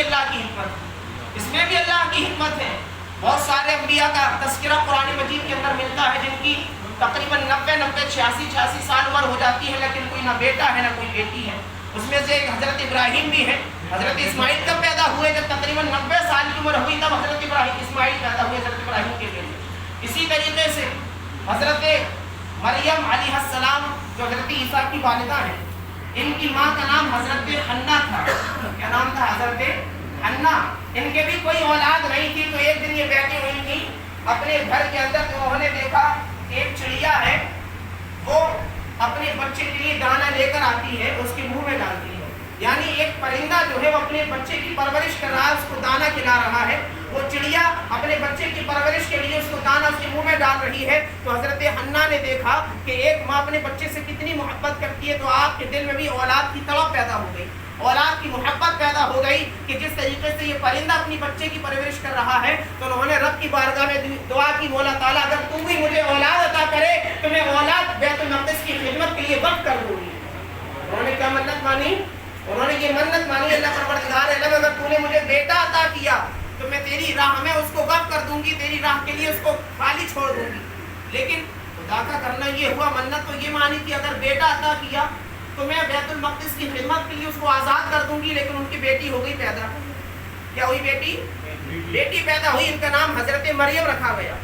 بھی اللہ کی حکمت، اس میں بھی اللہ کی حکمت ہے۔ بہت سارے انبیاء کا تذکرہ قرآن مجید کے اندر ملتا ہے جن کی تقریباً 86 سال عمر ہو جاتی ہے لیکن کوئی نہ بیٹا ہے نہ کوئی بیٹی ہے۔ اس میں سے ایک حضرت ابراہیم بھی ہے۔ حضرت اسماعیل کب پیدا ہوئے؟ جب تقریباً 90 سال کی عمر ہوئی تب حضرت اسماعیل پیدا ہوئے حضرت ابراہیم کے لیے۔ اسی طریقے سے حضرت مریم علیہ السلام جو حضرت عیسیٰ کی والدہ ہیں، ان کی ماں کا نام حضرت حنا تھا۔ کیا نام تھا؟ حضرت حنا۔ ان کے بھی کوئی اولاد نہیں تھی، تو ایک دن یہ بیٹھی ہوئی تھی اپنے گھر کے اندر، تو انہوں نے دیکھا ایک چڑیا ہے وہ اپنے بچے کے لیے دانا لے کر آتی ہے، اس کے منہ میں ڈالتی ہے۔ یعنی ایک پرندہ جو ہے وہ اپنے بچے کی پرورش کر رہا ہے، اس کو دانا کھلا رہا ہے، وہ چڑیا اپنے بچے کی پرورش کے لیے اس کو دانا اس کے منہ میں ڈال رہی ہے۔ تو حضرت حنا نے دیکھا کہ ایک ماں اپنے بچے سے کتنی محبت کرتی ہے، تو آپ کے دل میں بھی اولاد کی تڑپ پیدا ہو گئی، اولاد کی محبت پیدا ہو گئی کہ جس طریقے سے یہ پرندہ اپنی بچے کی پرورش کر رہا ہے۔ تو انہوں نے رب کی بارگاہ میں دعا کی، مولا تعالیٰ اگر تو بھی مجھے اولاد عطا کرے تو میں اولاد بیت المقدس کی خدمت کے لیے وقف کر دوں گی۔ انہوں نے کیا منت مانی؟ انہوں نے یہ منت مانی، اللہ پروردگار عالم اگر تو نے مجھے بیٹا عطا کیا تو میں تیری راہ میں اس کو وقف کر دوں گی، تیری راہ کے لیے اس کو خالی چھوڑ دوں گی۔ لیکن خدا کا کرنا یہ ہوا، منت تو یہ مانی کہ اگر بیٹا عطا کیا تو میں بیت المقدس کی خدمت کے لیے اس کو آزاد کر دوں گی۔ لیکن ان کی بیٹی ہو گئی پیدا۔ کیا ہوئی؟ بیٹی پیدا ہوئی، ان کا نام حضرت مریم رکھا گیا،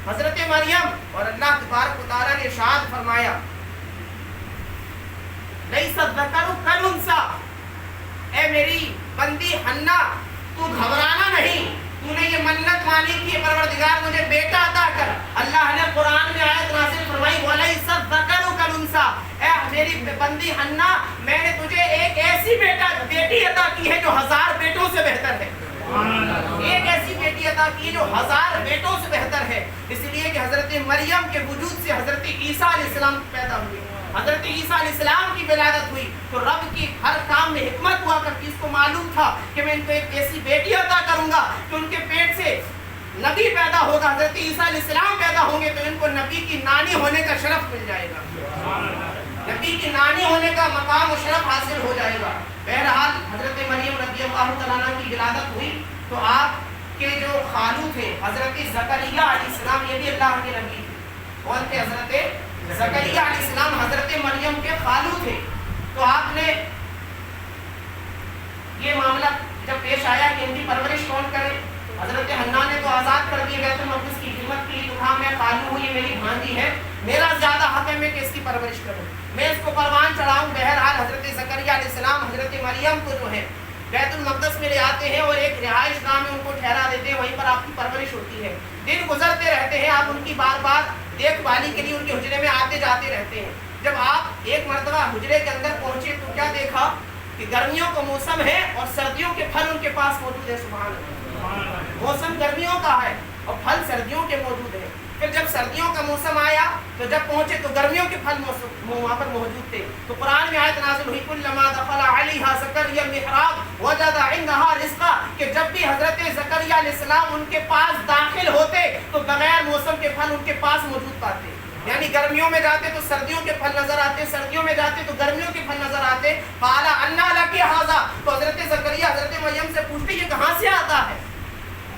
حضرت مریم۔ اور اللہ تبارک و تعالیٰ نے ارشاد فرمایا لیس الذکر کالانثی، اے میری بندی حنا تو گھبرانا نہیں، تو نے یہ منت مانی کہ پروردگار مجھے بیٹا عطا کر۔ اللہ نے قرآن میں آیت نازل فرمائی ولیس الذکر کالانثی، اے میری بندی حنا میں نے تجھے ایک ایسی بیٹی عطا کی ہے جو 1000 بیٹوں سے بہتر ہے۔ ایک ایسی بیٹی عطا کی ہے جو 1000 بیٹوں سے بہتر ہے، اس لیے کہ حضرت مریم کے وجود سے حضرت عیسیٰ علیہ السلام پیدا ہوئے، حضرت عیسیٰ علیہ السلام کی ولادت ہوئی۔ تو رب کی ہر کام میں حکمت ہوا کرتی، اس کو معلوم تھا کہ میں ان کو ایک ایسی بیٹی عطا کروں گا کہ ان کے پیٹ سے نبی پیدا ہوگا، حضرت عیسیٰ علیہ السلام پیدا ہوں گے تو ان کو نبی کی نانی ہونے کا شرف مل جائے گا، نبی کی نانی ہونے کا مقام و شرف حاصل ہو جائے گا۔ بہرحال حضرت مریم رضی اللہ تعالیٰ عنہ کی ولادت ہوئی تو آپ کے جو خالو تھے حضرت زکریا علیہ السلام، یہ بھی اللہ کے نبی تھے۔ کون تھے؟ حضرت زکریا علیہ السلام حضرت مریم کے خالو تھے۔ تو آپ نے یہ معاملہ جب پیش آیا کہ ان کی پرورش کون کرے، حضرت حنا نے تو آزاد کر دی بیت المقدس کی خدمت کے لیے، تو کہا میں خالو ہوں، یہ میری بھانجی ہے، میرا زیادہ حق ہے میں کہ اس کی پرورش کروں، میں اس کو پروان چڑھاؤں۔ بہرحال حضرت زکریا علیہ السلام حضرت مریم کو جو ہے بیت المقدس میں لے آتے ہیں اور ایک رہائش گاہ میں ان کو ٹھہرا دیتے ہیں، وہیں پر آپ کی پرورش ہوتی ہے۔ دن گزرتے رہتے ہیں، آپ ان کی بار بار دیکھ بھالی کے لیے ان کے حجرے میں آتے جاتے رہتے ہیں۔ جب آپ ایک مرتبہ حجرے کے اندر پہنچے تو کیا دیکھا کہ گرمیوں کا موسم ہے اور سردیوں کے پھل ان کے پاس موجود ہے۔ سبحان اللہ، موسم گرمیوں کا ہے اور پھل سردیوں کے موجود ہیں۔ پھر جب سردیوں کا موسم آیا تو جب پہنچے تو گرمیوں کے پھل وہاں پر موجود تھے۔ تو قرآن میں آیت نازل ہوئی کلما دخل علیہا زکریا المحراب وجد عندہا رزقا، کہ جب بھی حضرت زکریا علیہ السلام ان کے پاس داخل ہوتے تو بغیر موسم کے پھل ان کے پاس موجود پاتے۔ یعنی گرمیوں میں جاتے تو سردیوں کے پھل نظر آتے، سردیوں میں جاتے تو گرمیوں کے پھل نظر آتے۔ قال انا لک ھذا، تو حضرت زکریا حضرت مریم سے پوچھتے یہ کہاں سے آتا ہے؟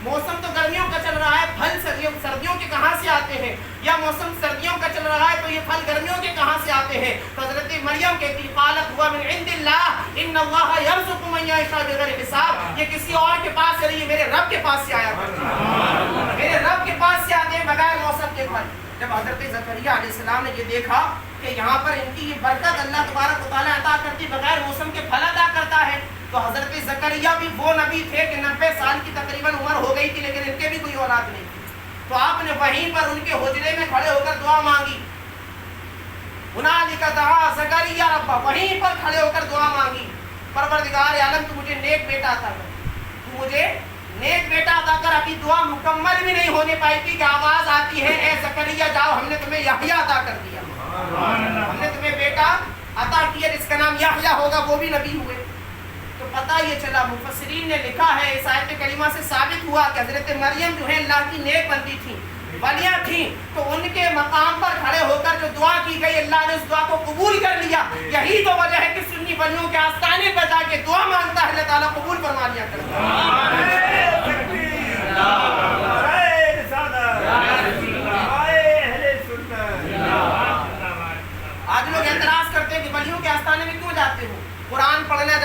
موسم تو گرمیوں کا چل رہا ہے، پھل سردیوں کے کہاں سے آتے ہیں؟ یا موسم سردیوں کا چل رہا ہے تو یہ پھل گرمیوں کے کہاں سے آتے ہیں؟ تو حضرت مریم کہتی قالت هو من عند اللہ ان اللہ یرزق من یشاء بغیر حساب، یہ کسی اور کے پاس سے نہیں، میرے رب کے پاس سے آیا کرتے ہیں، میرے رب کے پاس سے آتے ہیں بغیر موسم کے پھل۔ جب حضرت زکریا علیہ السلام نے یہ دیکھا کہ یہاں پر ان کی یہ برکت اللہ تبارک و تعالیٰ عطا کرتی، بغیر موسم کے پھل عطا کرتا ہے، تو حضرت زکریا بھی وہ نبی تھے کہ 90 سال کی تقریباً عمر ہو گئی تھی لیکن ان کے بھی کوئی اولاد نہیں تھی۔ تو آپ نے وہیں پر ان کے حجرے میں کھڑے ہو کر دعا مانگی، ہنالک دعا زکریا ربہ، وہیں پر کھڑے ہو کر دعا مانگی پروردگار عالم تو مجھے نیک بیٹا عطا کر، تو مجھے نیک بیٹا عطا کر۔ ابھی دعا مکمل بھی نہیں ہونے پائی تھی کہ آواز آتی ہے اے زکریا جاؤ ہم نے تمہیں یحییٰ عطا کر دیا، ہم نے تمہیں بیٹا عطا کیا جس کا نام یحییٰ ہوگا، وہ بھی نبی ہوئے۔ تو پتہ یہ چلا، مفسرین نے لکھا ہے اس آیت کریمہ سے ثابت ہوا کہ حضرت مریم جو ہے اللہ کی نیک بندی تھیں، ولیاں تھیں، تو ان کے مقام پر کھڑے ہو کر جو دعا کی گئی اللہ نے اس دعا کو قبول کر لیا۔ یہی تو وجہ ہے کہ سنی ولیوں کے آستانے پر جا کے دعا مانگتا ہے اللہ تعالیٰ قبول فرما لیا کرتا